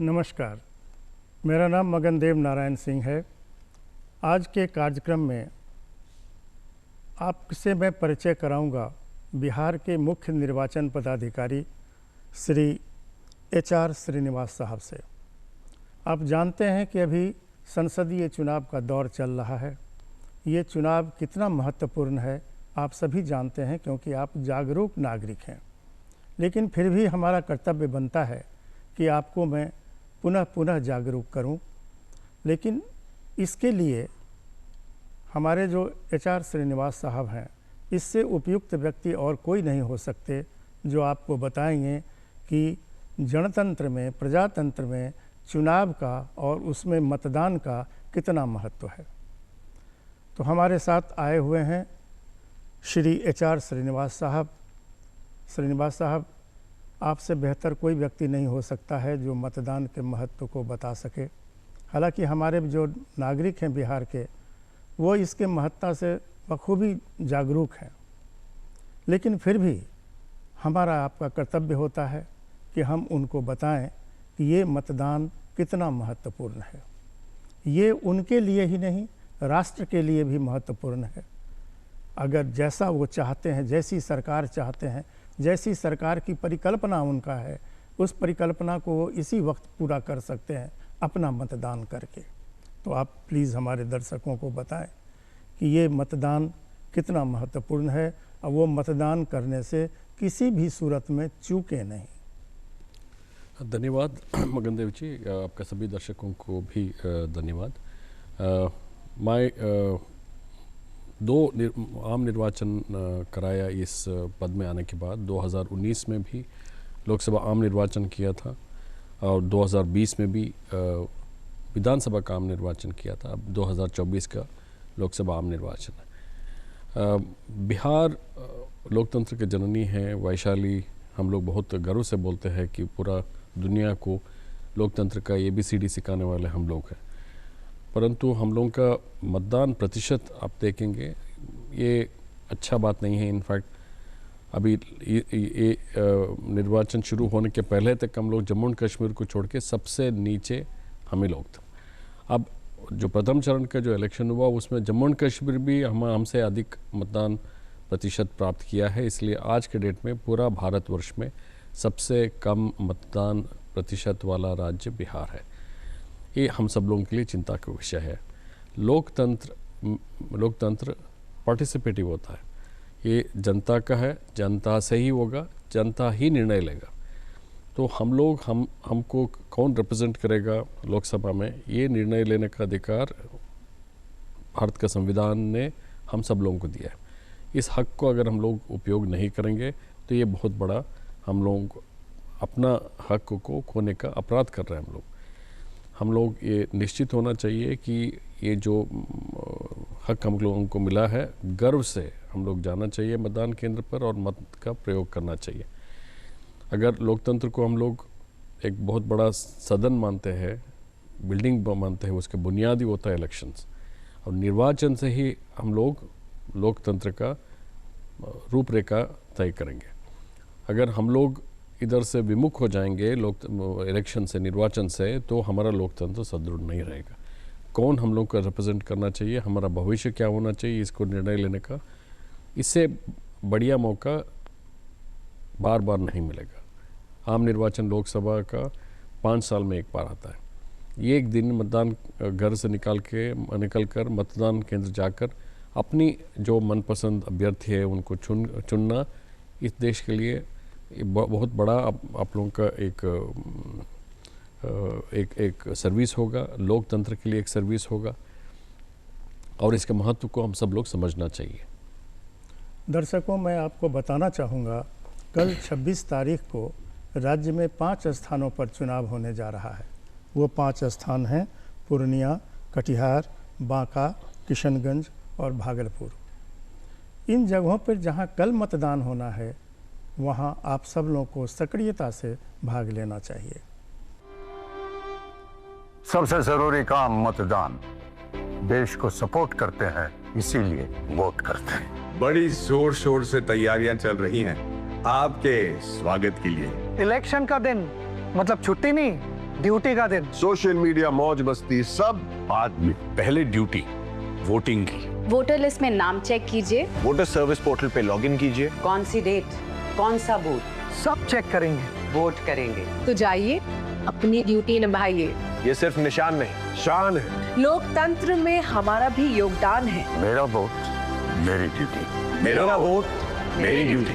नमस्कार, मेरा नाम मगनदेव नारायण सिंह है। आज के कार्यक्रम में आपसे मैं परिचय कराऊंगा बिहार के मुख्य निर्वाचन पदाधिकारी श्री HR श्रीनिवास साहब से। आप जानते हैं कि अभी संसदीय चुनाव का दौर चल रहा है। ये चुनाव कितना महत्वपूर्ण है आप सभी जानते हैं, क्योंकि आप जागरूक नागरिक हैं। लेकिन फिर भी हमारा कर्तव्य बनता है कि आपको मैं पुनः पुनः जागरूक करूं। लेकिन इसके लिए हमारे जो HR श्रीनिवास साहब हैं, इससे उपयुक्त व्यक्ति और कोई नहीं हो सकते जो आपको बताएंगे कि गणतंत्र में, प्रजातंत्र में चुनाव का और उसमें मतदान का कितना महत्व है। तो हमारे साथ आए हुए हैं श्री HR श्रीनिवास साहब। श्रीनिवास साहब, आपसे बेहतर कोई व्यक्ति नहीं हो सकता है जो मतदान के महत्व को बता सके। हालांकि हमारे जो नागरिक हैं बिहार के, वो इसके महत्ता से बखूबी जागरूक हैं, लेकिन फिर भी हमारा आपका कर्तव्य होता है कि हम उनको बताएं कि ये मतदान कितना महत्वपूर्ण है। ये उनके लिए ही नहीं, राष्ट्र के लिए भी महत्वपूर्ण है। अगर जैसा वो चाहते हैं, जैसी सरकार चाहते हैं, जैसी सरकार की परिकल्पना उनका है, उस परिकल्पना को वो इसी वक्त पूरा कर सकते हैं अपना मतदान करके। तो आप प्लीज़ हमारे दर्शकों को बताएं कि ये मतदान कितना महत्वपूर्ण है और वो मतदान करने से किसी भी सूरत में चूके नहीं। धन्यवाद मगनदेव जी, आपका सभी दर्शकों को भी धन्यवाद। मैं दो आम निर्वाचन कराया इस पद में आने के बाद। 2019 में भी लोकसभा आम निर्वाचन किया था और 2020 में भी विधानसभा का आम निर्वाचन किया था। अब 2024 का लोकसभा आम निर्वाचन है। बिहार लोकतंत्र के जननी है, वैशाली। हम लोग बहुत गर्व से बोलते हैं कि पूरा दुनिया को लोकतंत्र का ABCD सिखाने वाले हम लोग हैं। परंतु हम लोगों का मतदान प्रतिशत आप देखेंगे, ये अच्छा बात नहीं है। इनफैक्ट अभी ये निर्वाचन शुरू होने के पहले तक हम लोग जम्मू एंड कश्मीर को छोड़ के सबसे नीचे हम ही लोग थे। अब जो प्रथम चरण का जो इलेक्शन हुआ उसमें जम्मू एंड कश्मीर भी हमसे अधिक मतदान प्रतिशत प्राप्त किया है। इसलिए आज के डेट में पूरा भारतवर्ष में सबसे कम मतदान प्रतिशत वाला राज्य बिहार है। ये हम सब लोगों के लिए चिंता का विषय है। लोकतंत्र पार्टिसिपेटिव होता है, ये जनता का है, जनता से ही होगा, जनता ही निर्णय लेगा। तो हमको कौन रिप्रेजेंट करेगा लोकसभा में, ये निर्णय लेने का अधिकार भारत का संविधान ने हम सब लोगों को दिया है। इस हक को अगर हम लोग उपयोग नहीं करेंगे तो ये बहुत बड़ा हम लोग अपना हक को खोने का अपराध कर रहे हैं। हम लोग ये निश्चित होना चाहिए कि ये जो हक हम लोगों को मिला है, गर्व से हम लोग जाना चाहिए मतदान केंद्र पर और मत का प्रयोग करना चाहिए। अगर लोकतंत्र को हम लोग एक बहुत बड़ा सदन मानते हैं, बिल्डिंग मानते हैं, उसके बुनियादी होता है इलेक्शंस, और निर्वाचन से ही हम लोग लोकतंत्र का रूपरेखा तय करेंगे। अगर हम लोग इधर से विमुख हो जाएंगे इलेक्शन से, निर्वाचन से, तो हमारा लोकतंत्र सुदृढ़ नहीं रहेगा। कौन हम लोग का रिप्रेजेंट करना चाहिए, हमारा भविष्य क्या होना चाहिए, इसको निर्णय लेने का इससे बढ़िया मौका बार बार नहीं मिलेगा। आम निर्वाचन लोकसभा का 5 साल में एक बार आता है। ये एक दिन मतदान घर से निकल कर मतदान केंद्र जाकर अपनी जो मनपसंद अभ्यर्थी है उनको चुनना इस देश के लिए बहुत बड़ा आप लोगों का एक सर्विस होगा, लोकतंत्र के लिए एक सर्विस होगा, और इसके महत्व को हम सब लोग समझना चाहिए। दर्शकों, मैं आपको बताना चाहूँगा, कल 26 तारीख को राज्य में 5 स्थानों पर चुनाव होने जा रहा है। वो 5 स्थान हैं पूर्णिया, कटिहार, बांका, किशनगंज और भागलपुर। इन जगहों पर जहां कल मतदान होना है, वहां आप सब लोगों को सक्रियता से भाग लेना चाहिए। सबसे जरूरी काम मतदान। देश को सपोर्ट करते हैं, इसीलिए वोट करते हैं। बड़ी जोर शोर से तैयारियां चल रही हैं आपके स्वागत के लिए। इलेक्शन का दिन मतलब छुट्टी नहीं, ड्यूटी का दिन। सोशल मीडिया, मौज मस्ती सब बाद में, पहले ड्यूटी वोटिंग की। वोटर लिस्ट में नाम चेक कीजिए, वोटर सर्विस पोर्टल पे लॉगिन कीजिए। कौन सी डेट, कौन सा बूथ, सब चेक करेंगे, वोट करेंगे। तो जाइए अपनी ड्यूटी निभाइए। ये सिर्फ निशान नहीं, शान है। लोकतंत्र में हमारा भी योगदान है। मेरा वोट मेरी ड्यूटी। मेरा वोट मेरी ड्यूटी।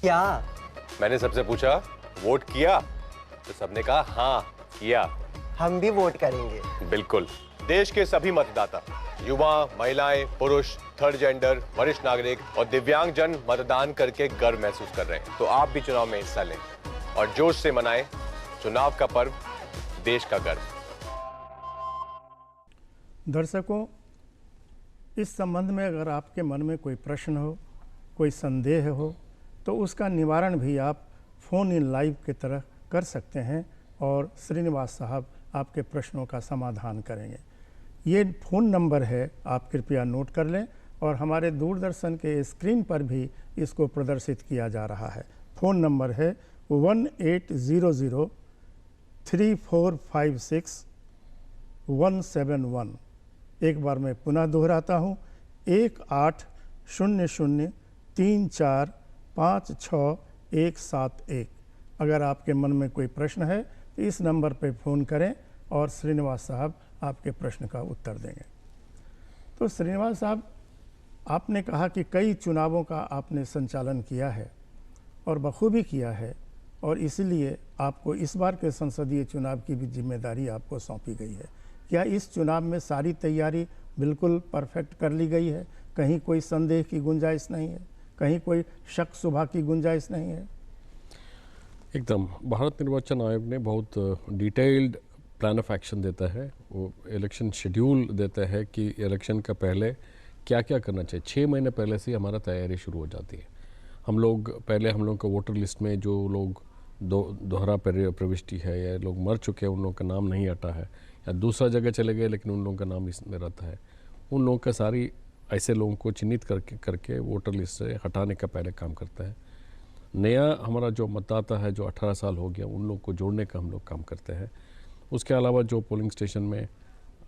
क्या? मैंने सबसे पूछा वोट किया, तो सबने कहा हाँ किया। हम भी वोट करेंगे। बिल्कुल। देश के सभी मतदाता, युवा, महिलाएं, पुरुष, थर्ड जेंडर, वरिष्ठ नागरिक और दिव्यांग जन मतदान करके गर्व महसूस कर रहे हैं। तो आप भी चुनाव में हिस्सा लें और जोश से मनाएं चुनाव का पर्व, देश का गर्व। दर्शकों, इस संबंध में अगर आपके मन में कोई प्रश्न हो, कोई संदेह हो, तो उसका निवारण भी आप फ़ोन इन लाइव की तरह कर सकते हैं और श्रीनिवास साहब आपके प्रश्नों का समाधान करेंगे। ये फ़ोन नंबर है, आप कृपया नोट कर लें, और हमारे दूरदर्शन के स्क्रीन पर भी इसको प्रदर्शित किया जा रहा है। फ़ोन नंबर है 1800-3456-171। एक बार मैं पुनः दोहराता हूँ, 1800-3456-171। अगर आपके मन में कोई प्रश्न है तो इस नंबर पर फ़ोन करें और श्रीनिवास साहब आपके प्रश्न का उत्तर देंगे। तो श्रीनिवास साहब, आपने कहा कि कई चुनावों का आपने संचालन किया है और बखूबी किया है, और इसीलिए आपको इस बार के संसदीय चुनाव की भी जिम्मेदारी आपको सौंपी गई है। क्या इस चुनाव में सारी तैयारी बिल्कुल परफेक्ट कर ली गई है? कहीं कोई संदेह की गुंजाइश नहीं है? कहीं कोई शक शुबा की गुंजाइश नहीं है? एकदम। भारत निर्वाचन आयोग ने बहुत डिटेल्ड प्लान ऑफ एक्शन देता है, वो इलेक्शन शेड्यूल देता है कि इलेक्शन का पहले क्या क्या करना चाहिए। 6 महीने पहले से हमारा तैयारी शुरू हो जाती है। हम लोग का वोटर लिस्ट में जो लोग दोहरा प्रविष्टि है या लोग मर चुके हैं, उन लोगों का नाम नहीं हटा है, या दूसरा जगह चले गए लेकिन उन लोगों का नाम इसमें रहता है, उन लोगों का सारी ऐसे लोगों को चिन्हित करके वोटर लिस्ट से हटाने का पहले काम करता है। नया हमारा जो मतदाता है जो 18 साल हो गया, उन लोगों को जोड़ने का हम लोग काम करते हैं। उसके अलावा जो पोलिंग स्टेशन में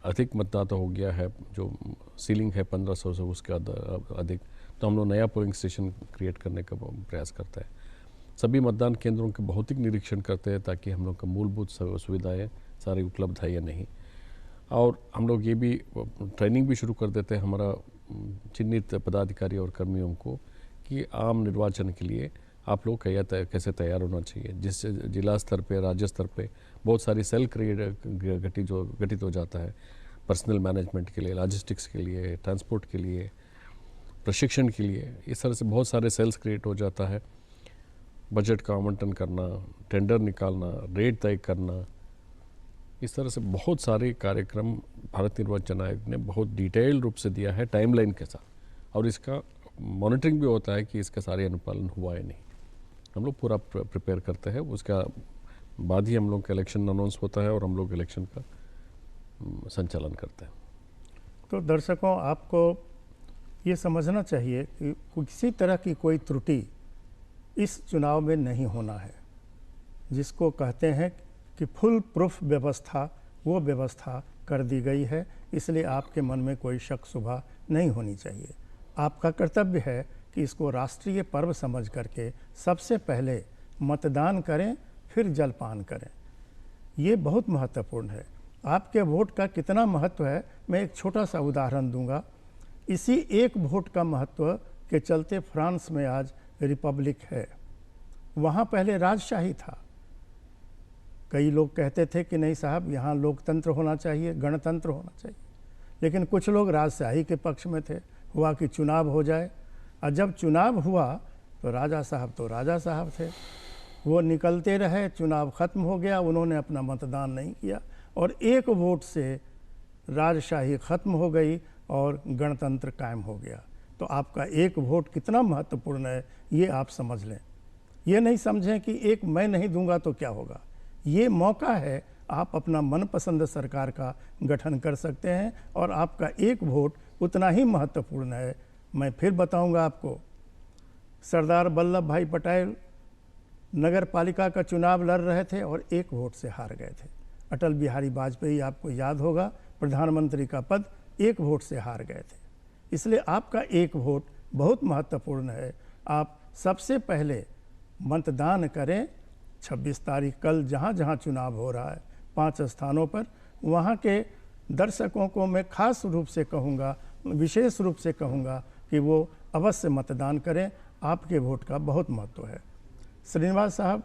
अधिक मतदाता हो गया है, जो सीलिंग है 1500 से उसके अधिक, तो हम लोग नया पोलिंग स्टेशन क्रिएट करने का प्रयास करते हैं। सभी मतदान केंद्रों के भौतिक निरीक्षण करते हैं ताकि हम लोग का मूलभूत सुविधाएँ सारी उपलब्ध है या नहीं। और हम लोग ये भी ट्रेनिंग भी शुरू कर देते हैं हमारा चिन्हित पदाधिकारी और कर्मियों को कि आम निर्वाचन के लिए आप लोग कैसे तैयार होना चाहिए, जिससे जिला स्तर पे, राज्य स्तर पे बहुत सारी सेल गठित हो जाता है पर्सनल मैनेजमेंट के लिए, लॉजिस्टिक्स के लिए, ट्रांसपोर्ट के लिए, प्रशिक्षण के लिए। इस तरह से बहुत सारे सेल्स क्रिएट हो जाता है। बजट का आवंटन करना, टेंडर निकालना, रेट तय करना, इस तरह से बहुत सारे कार्यक्रम भारत निर्वाचन आयोग ने बहुत डिटेल रूप से दिया है टाइमलाइन के साथ, और इसका मॉनिटरिंग भी होता है कि इसका सारे अनुपालन हुआ है नहीं। हम लोग पूरा प्रिपेयर करते हैं, उसका बाद ही हम लोग का इलेक्शन अनाउंस होता है और हम लोग इलेक्शन का संचालन करते हैं। तो दर्शकों, आपको ये समझना चाहिए कि किसी तरह की कोई त्रुटि इस चुनाव में नहीं होना है। जिसको कहते हैं कि फुल प्रूफ व्यवस्था, वो व्यवस्था कर दी गई है, इसलिए आपके मन में कोई शक शुबा नहीं होनी चाहिए। आपका कर्तव्य है कि इसको राष्ट्रीय पर्व समझ करके सबसे पहले मतदान करें, फिर जलपान करें। ये बहुत महत्वपूर्ण है। आपके वोट का कितना महत्व है, मैं एक छोटा सा उदाहरण दूंगा। इसी एक वोट का महत्व के चलते फ्रांस में आज रिपब्लिक है। वहाँ पहले राजशाही था। कई लोग कहते थे कि नहीं साहब, यहाँ लोकतंत्र होना चाहिए, गणतंत्र होना चाहिए, लेकिन कुछ लोग राजशाही के पक्ष में थे। हुआ कि चुनाव हो जाए, और जब चुनाव हुआ तो राजा साहब थे, वो निकलते रहे, चुनाव ख़त्म हो गया, उन्होंने अपना मतदान नहीं किया और एक वोट से राजशाही ख़त्म हो गई। और गणतंत्र कायम हो गया। तो आपका एक वोट कितना महत्वपूर्ण है ये आप समझ लें। ये नहीं समझें कि एक मैं नहीं दूंगा तो क्या होगा। ये मौका है, आप अपना मनपसंद सरकार का गठन कर सकते हैं और आपका एक वोट उतना ही महत्वपूर्ण है। मैं फिर बताऊंगा आपको, सरदार वल्लभ भाई पटेल नगर पालिका का चुनाव लड़ रहे थे और एक वोट से हार गए थे। अटल बिहारी वाजपेयी, आपको याद होगा, प्रधानमंत्री का पद एक वोट से हार गए थे। इसलिए आपका एक वोट बहुत महत्वपूर्ण है। आप सबसे पहले मतदान करें। 26 तारीख कल जहाँ जहाँ चुनाव हो रहा है 5 स्थानों पर, वहाँ के दर्शकों को मैं खास रूप से कहूँगा, विशेष रूप से कहूँगा कि वो अवश्य मतदान करें। आपके वोट का बहुत महत्व है। श्रीनिवास साहब,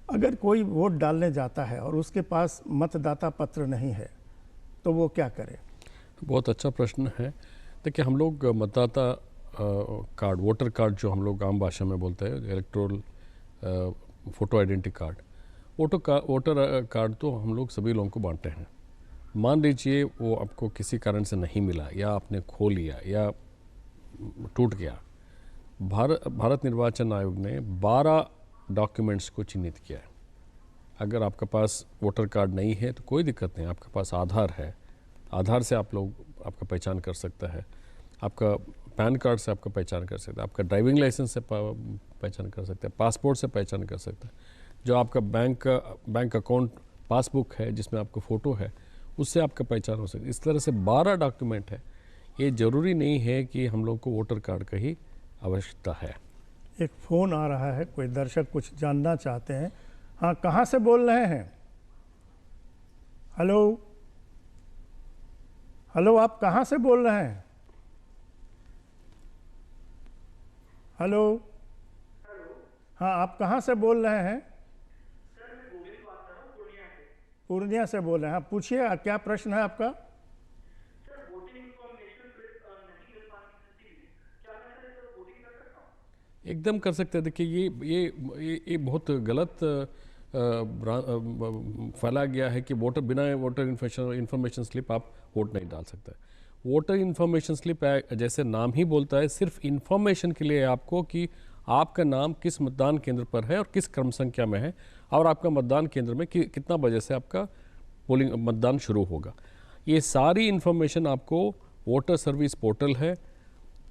अगर कोई वोट डालने जाता है और उसके पास मतदाता पत्र नहीं है तो वो क्या करे? बहुत अच्छा प्रश्न है। देखिए, हम लोग मतदाता कार्ड, वोटर कार्ड जो हम लोग आम भाषा में बोलते हैं, electoral photo identity card, voter card तो हम लोग सभी लोगों को बांटते हैं। मान लीजिए वो आपको किसी कारण से नहीं मिला या आपने खो लिया या टूट गया। भारत निर्वाचन आयोग ने 12 डॉक्यूमेंट्स को चिन्हित किया है। अगर आपके पास वोटर कार्ड नहीं है तो कोई दिक्कत नहीं, आपके पास आधार है, आधार से आप लोग आपका पहचान कर सकता है, आपका पैन कार्ड से आपका पहचान कर सकता है, आपका ड्राइविंग लाइसेंस से पहचान कर सकते हैं, पासपोर्ट से पहचान कर सकते हैं, जो आपका बैंक अकाउंट पासबुक है जिसमें आपका फ़ोटो है उससे आपका पहचान हो सकती है। इस तरह से 12 डॉक्यूमेंट है। ये ज़रूरी नहीं है कि हम लोग को वोटर कार्ड का ही आवश्यकता है। एक फ़ोन आ रहा है, कोई दर्शक कुछ जानना चाहते हैं। हाँ, कहाँ से बोल रहे हैं? हेलो हेलो, आप कहाँ से बोल रहे हैं? हेलो, हाँ, आप कहाँ से बोल रहे हैं? पूर्णिया से बोल रहे हैं। हाँ, पूछिए, क्या प्रश्न है आपका? एकदम कर सकते हैं। देखिए, ये बहुत गलत फैला गया है कि बिना वोटर इन्फॉर्मेशन स्लिप आप वोट नहीं डाल सकते। वोटर इन्फॉर्मेशन स्लिप जैसे नाम ही बोलता है, सिर्फ इन्फॉर्मेशन के लिए आपको कि आपका नाम किस मतदान केंद्र पर है और किस क्रम संख्या में है और आपका मतदान केंद्र में कितना बजे से आपका मतदान शुरू होगा। ये सारी इन्फॉर्मेशन आपको वोटर सर्विस पोर्टल है,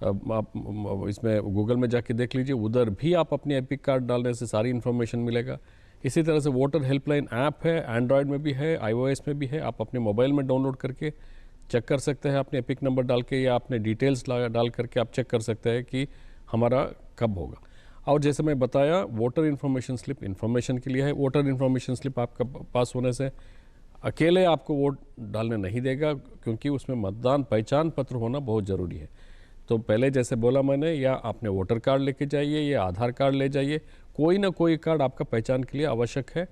आप इसमें गूगल में जाके देख लीजिए, उधर भी आप अपने एपिक कार्ड डालने से सारी इन्फॉर्मेशन मिलेगा। इसी तरह से वोटर हेल्पलाइन ऐप है, एंड्रॉयड में भी है, iOS में भी है, आप अपने मोबाइल में डाउनलोड करके चेक कर सकते हैं अपने एपिक नंबर डाल के, या अपने डिटेल्स डाल करके आप चेक कर सकते हैं कि हमारा कब होगा। और जैसे मैं बताया, वोटर इन्फॉर्मेशन स्लिप इन्फॉर्मेशन के लिए है। वोटर इन्फॉर्मेशन स्लिप आपका पास होने से अकेले आपको वोट डालने नहीं देगा, क्योंकि उसमें मतदान पहचान पत्र होना बहुत ज़रूरी है। तो पहले जैसे बोला मैंने, या आपने वोटर कार्ड लेके जाइए या आधार कार्ड ले जाइए, कोई ना कोई कार्ड आपका पहचान के लिए आवश्यक है।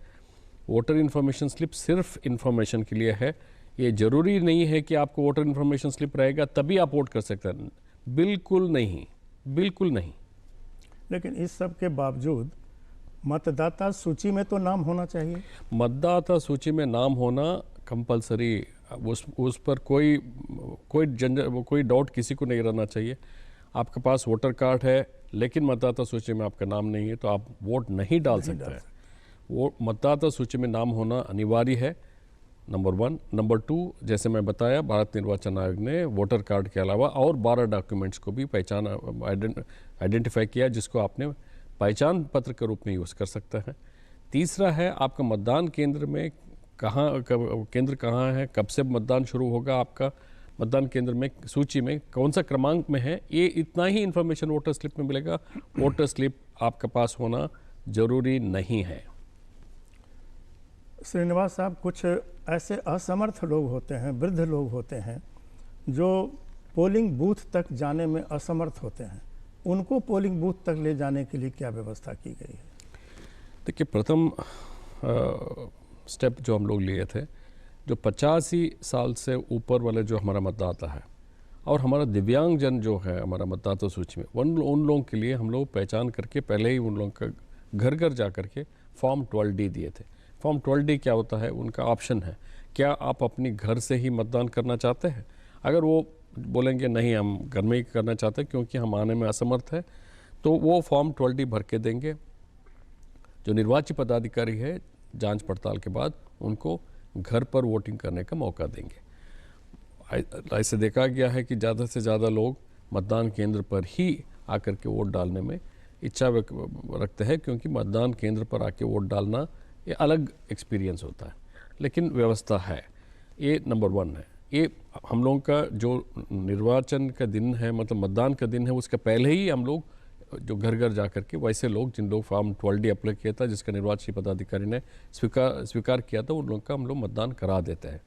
वोटर इन्फॉर्मेशन स्लिप सिर्फ इन्फॉर्मेशन के लिए है। ये ज़रूरी नहीं है कि आपको वोटर इन्फॉर्मेशन स्लिप रहेगा तभी आप वोट कर सकते हैं, बिल्कुल नहीं, बिल्कुल नहीं। लेकिन इस सब के बावजूद मतदाता सूची में तो नाम होना चाहिए। मतदाता सूची में नाम होना कंपलसरी, उस पर कोई डाउट किसी को नहीं रहना चाहिए। आपके पास वोटर कार्ड है लेकिन मतदाता सूची में आपका नाम नहीं है तो आप वोट नहीं डाल सकते हैं। वो मतदाता सूची में नाम होना अनिवार्य है, नंबर 1। नंबर 2, जैसे मैं बताया, भारत निर्वाचन आयोग ने वोटर कार्ड के अलावा और 12 डॉक्यूमेंट्स को भी आइडेंटिफाई किया, जिसको आपने पहचान पत्र के रूप में यूज़ कर सकते हैं। तीसरा है, आपका मतदान केंद्र में केंद्र कहाँ है, कब से मतदान शुरू होगा, आपका मतदान केंद्र में सूची में कौन सा क्रमांक में है, ये इतना ही इन्फॉर्मेशन वोटर स्लिप में मिलेगा। वोटर स्लिप आपके पास होना जरूरी नहीं है। श्रीनिवास साहब, कुछ ऐसे असमर्थ लोग होते हैं, वृद्ध लोग होते हैं, जो पोलिंग बूथ तक जाने में असमर्थ होते हैं, उनको पोलिंग बूथ तक ले जाने के लिए क्या व्यवस्था की गई है? देखिए, प्रथम स्टेप जो हम लोग लिए थे, जो 85 साल से ऊपर वाले जो हमारा मतदाता है और हमारा दिव्यांगजन जो है हमारा मतदाता सूची में, उन लोगों के लिए हम लोग पहचान करके पहले ही उन लोगों का घर घर जा करके फॉर्म 12D दिए थे। फॉर्म 12D क्या होता है? उनका ऑप्शन है, क्या आप अपनी घर से ही मतदान करना चाहते हैं? अगर वो बोलेंगे नहीं हम घर में ही करना चाहते हैं क्योंकि हम आने में असमर्थ है, तो वो फॉर्म 12D भर के देंगे। जो निर्वाची पदाधिकारी है जांच पड़ताल के बाद उनको घर पर वोटिंग करने का मौका देंगे। ऐसे देखा गया है कि ज़्यादा से ज़्यादा लोग मतदान केंद्र पर ही आकर के वोट डालने में इच्छा रखते हैं, क्योंकि मतदान केंद्र पर आके वोट डालना ये अलग एक्सपीरियंस होता है। लेकिन व्यवस्था है, ये नंबर 1 है। ये हम लोगों का जो निर्वाचन का दिन है, मतलब मतदान का दिन है, उसके पहले ही हम लोग जो घर घर जा कर के वैसे लोग जिन लोग फॉर्म 12D अप्लाई किया था, जिसका निर्वाची पदाधिकारी ने स्वीकार किया था, उन लोगों का हम लोग मतदान करा देते हैं।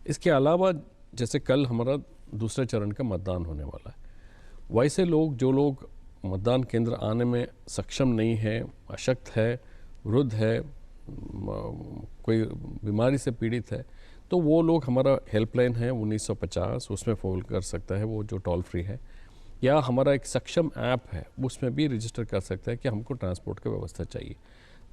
इसके अलावा जैसे कल हमारा दूसरे चरण का मतदान होने वाला है, वैसे लोग जो लोग मतदान केंद्र आने में सक्षम नहीं है, अशक्त है, वृद्ध है, कोई बीमारी से पीड़ित है, तो वो लोग हमारा हेल्पलाइन है 1950, उसमें फ़ोन कर सकता है, वो जो टोल फ्री है, या हमारा एक सक्षम ऐप है उसमें भी रजिस्टर कर सकता है कि हमको ट्रांसपोर्ट की व्यवस्था चाहिए।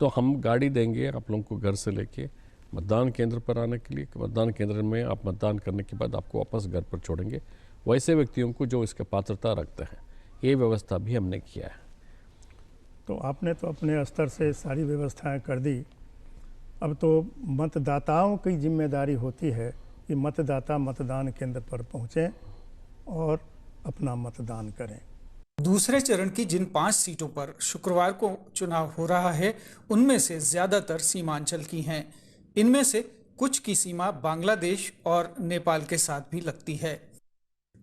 तो हम गाड़ी देंगे आप लोगों को घर से लेके मतदान केंद्र पर आने के लिए। मतदान केंद्र में आप मतदान करने के बाद आपको वापस घर पर छोड़ेंगे। वैसे व्यक्तियों को जो इसका पात्रता रखते हैं, ये व्यवस्था भी हमने किया है। तो आपने तो अपने स्तर से सारी व्यवस्थाएं कर दी, अब तो मतदाताओं की जिम्मेदारी होती है कि मतदाता मतदान केंद्र पर पहुँचें और अपना मतदान करें। दूसरे चरण की जिन 5 सीटों पर शुक्रवार को चुनाव हो रहा है, उनमें से ज़्यादातर सीमांचल की हैं। इनमें से कुछ की सीमा बांग्लादेश और नेपाल के साथ भी लगती है,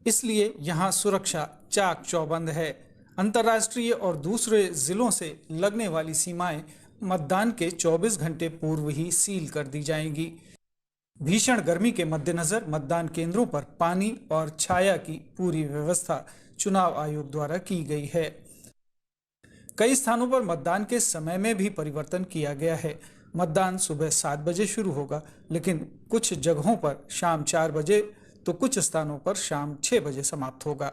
इसलिए यहाँ सुरक्षा चाक चौबंद है। अंतर्राष्ट्रीय और दूसरे जिलों से लगने वाली सीमाएं मतदान के 24 घंटे पूर्व ही सील कर दी जाएंगी। भीषण गर्मी के मद्देनजर मतदान केंद्रों पर पानी और छाया की पूरी व्यवस्था चुनाव आयोग द्वारा की गई है। कई स्थानों पर मतदान के समय में भी परिवर्तन किया गया है। मतदान सुबह 7 बजे शुरू होगा, लेकिन कुछ जगहों पर शाम 4 बजे तो कुछ स्थानों पर शाम 6 बजे समाप्त होगा।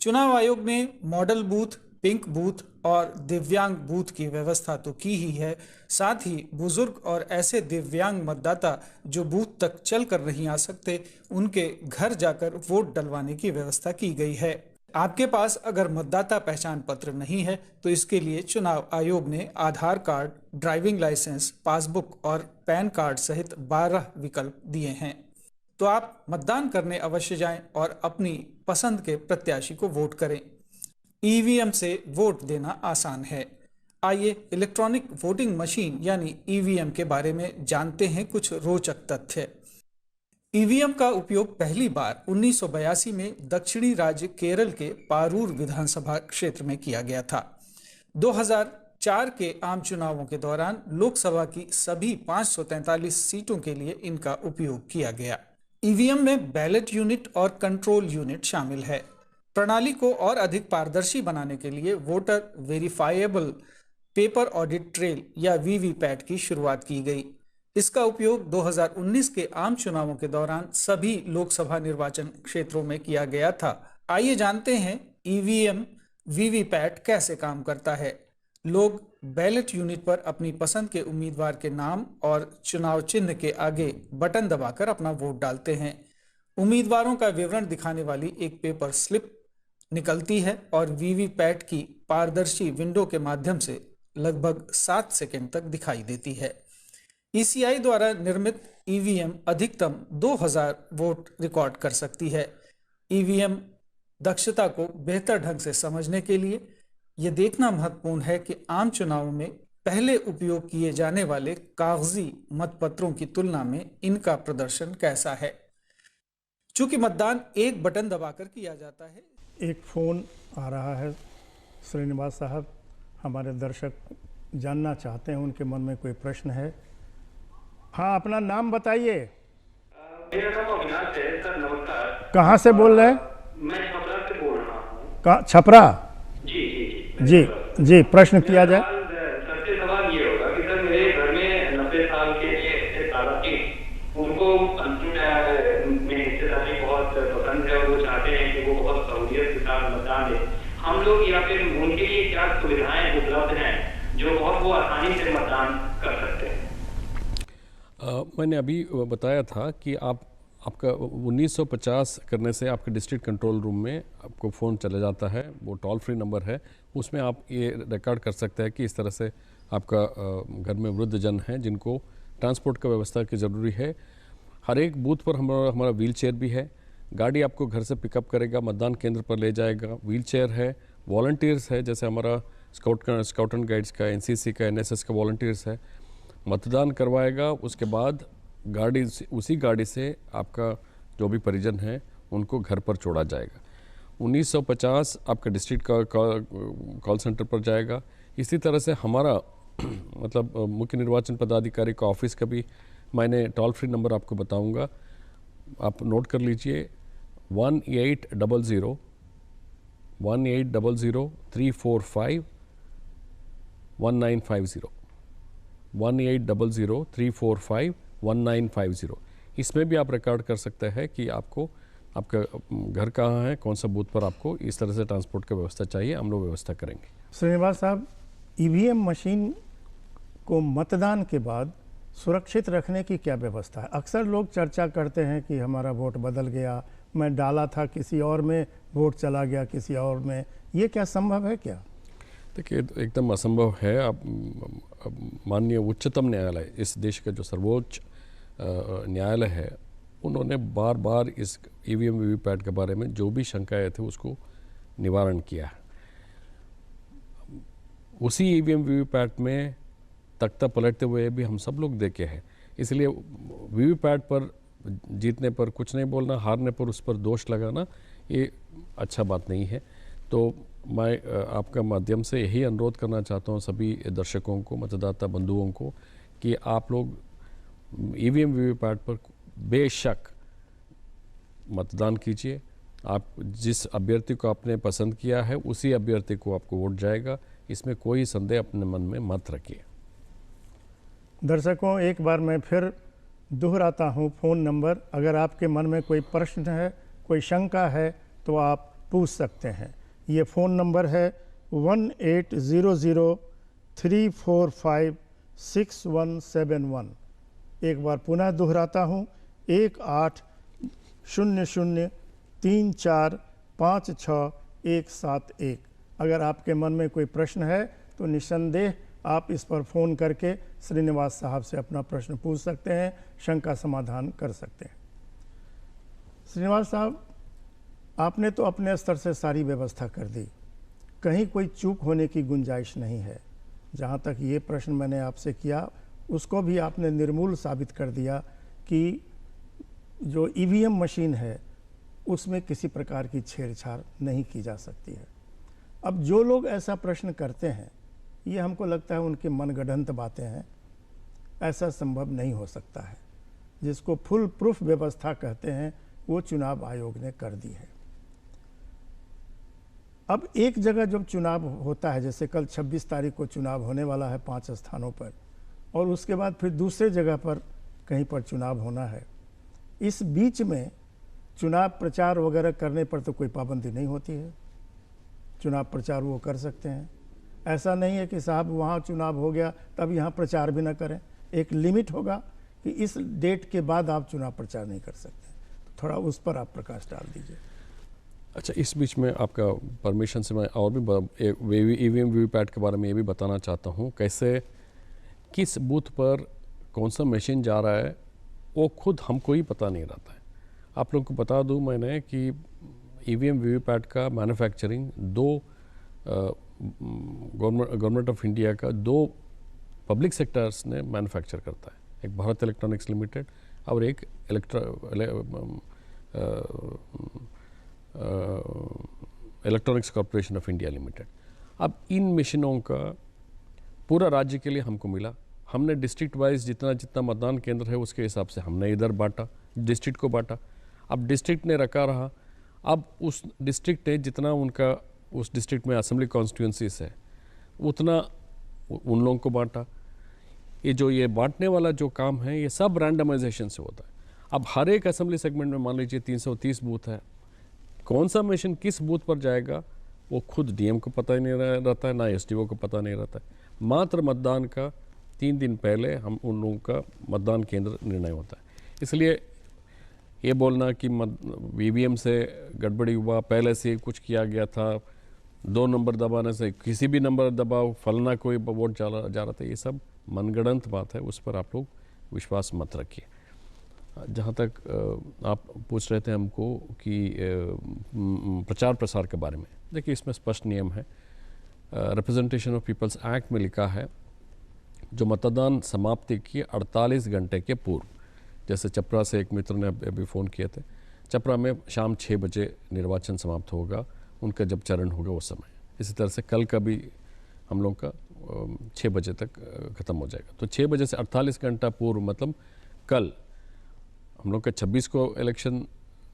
चुनाव आयोग ने मॉडल बूथ, पिंक बूथ और दिव्यांग बूथ की व्यवस्था तो की ही है, साथ ही बुजुर्ग और ऐसे दिव्यांग मतदाता जो बूथ तक चल कर नहीं आ सकते, उनके घर जाकर वोट डलवाने की व्यवस्था की गई है। आपके पास अगर मतदाता पहचान पत्र नहीं है तो इसके लिए चुनाव आयोग ने आधार कार्ड, ड्राइविंग लाइसेंस, पासबुक और पैन कार्ड सहित 12 विकल्प दिए हैं। तो आप मतदान करने अवश्य जाएं और अपनी पसंद के प्रत्याशी को वोट करें। ईवीएम से वोट देना आसान है। आइए इलेक्ट्रॉनिक वोटिंग मशीन यानी ईवीएम के बारे में जानते हैं कुछ रोचक तथ्य। ईवीएम का उपयोग पहली बार 1982 में दक्षिणी राज्य केरल के पारूर विधानसभा क्षेत्र में किया गया था। 2004 के आम चुनावों के दौरान लोकसभा की सभी 543 सीटों के लिए इनका उपयोग किया गया। ईवीएम में बैलेट यूनिट और कंट्रोल यूनिट शामिल है। प्रणाली को और अधिक पारदर्शी बनाने के लिए वोटर वेरिफाइएबल पेपर ऑडिट ट्रेल या वीवीपैट की शुरुआत की गई। इसका उपयोग 2019 के आम चुनावों के दौरान सभी लोकसभा निर्वाचन क्षेत्रों में किया गया था। आइए जानते हैं ईवीएम वीवीपैट कैसे काम करता है। लोग बैलेट यूनिट पर अपनी पसंद के उम्मीदवार के नाम और चुनाव चिन्ह के आगे बटन दबाकर अपना वोट डालते हैं। उम्मीदवारों का विवरण दिखाने वाली एक पेपर स्लिप निकलती है और वीवीपैट की पारदर्शी विंडो के माध्यम से लगभग 7 सेकंड तक दिखाई देती है। ईसीआई द्वारा निर्मित ईवीएम अधिकतम 2000 वोट रिकॉर्ड कर सकती है। ईवीएम दक्षता को बेहतर ढंग से समझने के लिए यह देखना महत्वपूर्ण है कि आम चुनावों में पहले उपयोग किए जाने वाले कागजी मतपत्रों की तुलना में इनका प्रदर्शन कैसा है। चूंकि मतदान एक बटन दबाकर किया जाता है। एक फ़ोन आ रहा है श्रीनिवास साहब, हमारे दर्शक जानना चाहते हैं, उनके मन में कोई प्रश्न है। हाँ, अपना नाम बताइए। मेरा नाम अविनाश है सर। नमस्कार। कहाँ से बोल रहे हैं? मैं छपरा से बोल रहा हूँ। कहाँ? छपरा? जी जी, प्रश्न किया जाए। सबसे सवाल ये होगा कि सर मेरे घर में 90 साल के दादाजी, उनको में हिस्सेदारी बहुत पसंद है और वो चाहते हैं कि वो बहुत सहूलियत के साथ मतदान दे। हम लोग या फिर उनके लिए क्या सुविधाएं उपलब्ध हैं जो बहुत वो आसानी से मतदान कर सकते हैं? मैंने अभी बताया था कि आपका 1950 करने से आपके डिस्ट्रिक्ट कंट्रोल रूम में आपको फ़ोन चला जाता है, वो टोल फ्री नंबर है, उसमें आप ये रिकॉर्ड कर सकते हैं कि इस तरह से आपका घर में वृद्ध जन हैं जिनको ट्रांसपोर्ट का व्यवस्था की ज़रूरी है। हर एक बूथ पर हमारा व्हील चेयर भी है, गाड़ी आपको घर से पिकअप करेगा, मतदान केंद्र पर ले जाएगा, व्हील चेयर है, वॉलंटियर्स है, जैसे हमारा स्काउट एंड गाइड्स का, एनसीसी का, एनएसएस का वॉलंटियर्स है, मतदान करवाएगा। उसके बाद उसी गाड़ी से आपका जो भी परिजन है उनको घर पर छोड़ा जाएगा। 1950 आपका डिस्ट्रिक्ट का कॉल सेंटर पर जाएगा। इसी तरह से हमारा मतलब मुख्य निर्वाचन पदाधिकारी का ऑफिस का भी मैंने टोल फ्री नंबर आपको बताऊंगा, आप नोट कर लीजिए 1800 345 1950 1800 345 1950। इसमें भी आप रिकॉर्ड कर सकते हैं कि आपको आपका घर कहाँ है, कौन सा बूथ पर आपको इस तरह से ट्रांसपोर्ट की व्यवस्था चाहिए, हम लोग व्यवस्था करेंगे। श्रीनिवास साहब, ईवीएम मशीन को मतदान के बाद सुरक्षित रखने की क्या व्यवस्था है? अक्सर लोग चर्चा करते हैं कि हमारा वोट बदल गया, मैं डाला था किसी और में, वोट चला गया किसी और में, ये क्या संभव है क्या? देखिए, एकदम असंभव है। अब माननीय उच्चतम न्यायालय, इस देश का जो सर्वोच्च न्यायालय है, उन्होंने बार बार इस ईवीएम वीवीपैट के बारे में जो भी शंकाएं थे उसको निवारण किया है। उसी ईवीएम वीवीपैट में तख्ता पलटते हुए भी हम सब लोग देखे हैं। इसलिए वीवीपैट पर जीतने पर कुछ नहीं बोलना, हारने पर उस पर दोष लगाना, ये अच्छा बात नहीं है। तो मैं आपका माध्यम से यही अनुरोध करना चाहता हूँ सभी दर्शकों को, मतदाता बंधुओं को, कि आप लोग ईवीएम वीवीपैट पर बेशक मतदान कीजिए। आप जिस अभ्यर्थी को आपने पसंद किया है उसी अभ्यर्थी को आपको वोट जाएगा, इसमें कोई संदेह अपने मन में मत रखिए। दर्शकों, एक बार मैं फिर दोहराता हूँ फ़ोन नंबर। अगर आपके मन में कोई प्रश्न है, कोई शंका है, तो आप पूछ सकते हैं। ये फ़ोन नंबर है 1800-345-6171। एक बार पुनः दोहराता हूँ, 1800-345-6171। अगर आपके मन में कोई प्रश्न है तो निस्संदेह आप इस पर फ़ोन करके श्रीनिवास साहब से अपना प्रश्न पूछ सकते हैं, शंका समाधान कर सकते हैं। श्रीनिवास साहब, आपने तो अपने स्तर से सारी व्यवस्था कर दी, कहीं कोई चूक होने की गुंजाइश नहीं है। जहाँ तक ये प्रश्न मैंने आपसे किया उसको भी आपने निर्मूल साबित कर दिया कि जो ईवीएम मशीन है उसमें किसी प्रकार की छेड़छाड़ नहीं की जा सकती है। अब जो लोग ऐसा प्रश्न करते हैं, ये हमको लगता है उनकी मनगढ़ंत बातें हैं, ऐसा संभव नहीं हो सकता है। जिसको फुल प्रूफ व्यवस्था कहते हैं वो चुनाव आयोग ने कर दी है। अब एक जगह जब चुनाव होता है, जैसे कल 26 तारीख को चुनाव होने वाला है 5 स्थानों पर, और उसके बाद फिर दूसरे जगह पर कहीं पर चुनाव होना है, इस बीच में चुनाव प्रचार वगैरह करने पर तो कोई पाबंदी नहीं होती है। चुनाव प्रचार वो कर सकते हैं। ऐसा नहीं है कि साहब वहाँ चुनाव हो गया तब यहाँ प्रचार भी ना करें। एक लिमिट होगा कि इस डेट के बाद आप चुनाव प्रचार नहीं कर सकते। थोड़ा उस पर आप प्रकाश डाल दीजिए। अच्छा, इस बीच में आपका परमिशन से मैं और भी ईवीएम वीवीपैट के बारे में ये भी बताना चाहता हूँ, कैसे किस बूथ पर कौन सा मशीन जा रहा है वो खुद हमको ही पता नहीं रहता है। आप लोगों को बता दूं मैंने कि ईवीएम वीवीपैट का मैन्युफैक्चरिंग दो गवर्नमेंट ऑफ इंडिया का 2 पब्लिक सेक्टर्स ने मैन्युफैक्चर करता है, एक भारत इलेक्ट्रॉनिक्स लिमिटेड और एक electronics corporation of India limited. अब इन मशीनों का पूरा राज्य के लिए हमको मिला। हमने डिस्ट्रिक्ट वाइज जितना मतदान केंद्र है उसके हिसाब से हमने इधर बांटा, डिस्ट्रिक्ट को बांटा। अब डिस्ट्रिक्ट ने रखा रहा, अब उस डिस्ट्रिक्ट ने जितना उनका उस डिस्ट्रिक्ट में असेंबली कॉन्स्टिट्यूंसीज है उतना उन लोगों को बांटा। ये बांटने वाला जो काम है ये सब रैंडमाइजेशन से होता है। अब हर एक असेंबली सेगमेंट में मान लीजिए 330 बूथ है, कौन सा मशीन किस बूथ पर जाएगा वो खुद डीएम को पता ही नहीं रहता है, ना एसडीओ को पता नहीं रहता है। मात्र मतदान का 3 दिन पहले हम उन लोगों का मतदान केंद्र निर्णय होता है। इसलिए ये बोलना कि ईवीएम से गड़बड़ी हुआ, पहले से कुछ किया गया था, 2 नंबर दबाने से किसी भी नंबर दबाओ फलना कोई वोट जा रहा था, ये सब मनगढ़ंत बात है, उस पर आप लोग विश्वास मत रखिए। जहाँ तक आप पूछ रहे थे हमको कि प्रचार प्रसार के बारे में, देखिए इसमें स्पष्ट नियम है। रिप्रेजेंटेशन ऑफ पीपल्स एक्ट में लिखा है जो मतदान समाप्ति की 48 घंटे के पूर्व, जैसे चपरा से एक मित्र ने अभी फ़ोन किए थे, चपरा में शाम 6 बजे निर्वाचन समाप्त होगा, उनका जब चरण होगा उस समय। इसी तरह से कल का भी हम लोग का 6 बजे तक ख़त्म हो जाएगा। तो 6 बजे से 48 घंटा पूर्व मतलब कल हम लोग का 26 को इलेक्शन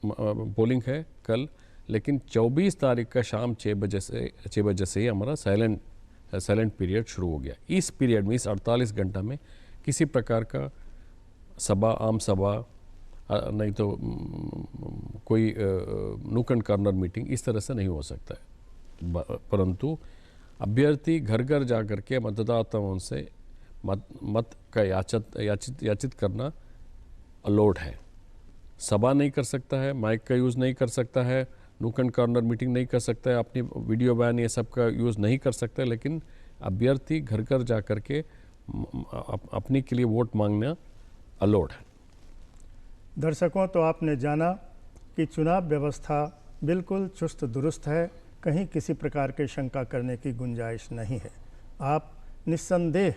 पोलिंग है कल, लेकिन 24 तारीख का शाम 6 बजे से ही हमारा साइलेंट पीरियड शुरू हो गया। इस पीरियड में, इस 48 घंटा में किसी प्रकार का सभा, आम सभा, नहीं तो कोई नुकड़ कॉर्नर मीटिंग इस तरह से नहीं हो सकता है, परंतु अभ्यर्थी घर घर जा कर के मतदाताओं से मत का याचित करना अलाउड है। सभा नहीं कर सकता है, माइक का यूज़ नहीं कर सकता है, नुकड़ कॉर्नर मीटिंग नहीं कर सकता है, अपनी वीडियो बैन ये सब का यूज़ नहीं कर सकता है, लेकिन अभ्यर्थी घर घर जा कर के अपने के लिए वोट मांगना अलाउड है। दर्शकों, तो आपने जाना कि चुनाव व्यवस्था बिल्कुल चुस्त दुरुस्त है, कहीं किसी प्रकार की शंका करने की गुंजाइश नहीं है। आप निस्संदेह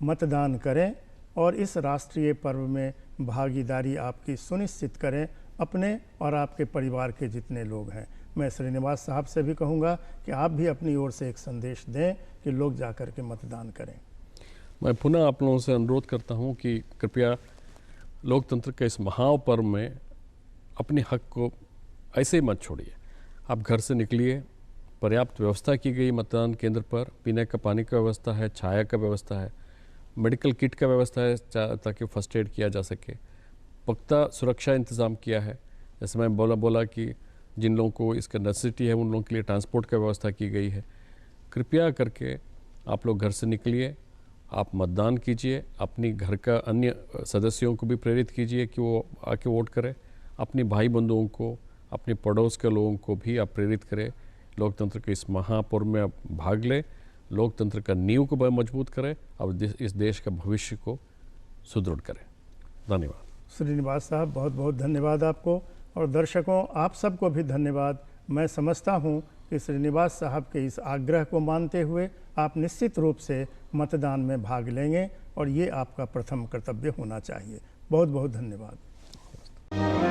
मतदान करें और इस राष्ट्रीय पर्व में भागीदारी आपकी सुनिश्चित करें, अपने और आपके परिवार के जितने लोग हैं। मैं श्रीनिवास साहब से भी कहूँगा कि आप भी अपनी ओर से एक संदेश दें कि लोग जाकर के मतदान करें। मैं पुनः आप लोगों से अनुरोध करता हूँ कि कृपया लोकतंत्र के इस महापर्व में अपने हक को ऐसे ही मत छोड़िए। आप घर से निकलिए, पर्याप्त व्यवस्था की गई मतदान केंद्र पर, पीने का पानी का व्यवस्था है, छाया का व्यवस्था है, मेडिकल किट का व्यवस्था है ताकि फर्स्ट एड किया जा सके, पुख्ता सुरक्षा इंतज़ाम किया है। जैसे मैं बोला कि जिन लोगों को इसका नेसेसिटी है उन लोगों के लिए ट्रांसपोर्ट का व्यवस्था की गई है। कृपया करके आप लोग घर से निकलिए, आप मतदान कीजिए, अपनी घर का अन्य सदस्यों को भी प्रेरित कीजिए कि वो आके वोट करें, अपने भाई बंधुओं को, अपने पड़ोस के लोगों को भी आप प्रेरित करें। लोकतंत्र के इस महापर्व में आप भाग लें, लोकतंत्र का नींव को मजबूत करें और इस देश का भविष्य को सुदृढ़ करें। धन्यवाद। श्रीनिवास साहब, बहुत बहुत धन्यवाद आपको, और दर्शकों आप सबको भी धन्यवाद। मैं समझता हूँ कि श्रीनिवास साहब के इस आग्रह को मानते हुए आप निश्चित रूप से मतदान में भाग लेंगे और ये आपका प्रथम कर्तव्य होना चाहिए। बहुत बहुत धन्यवाद।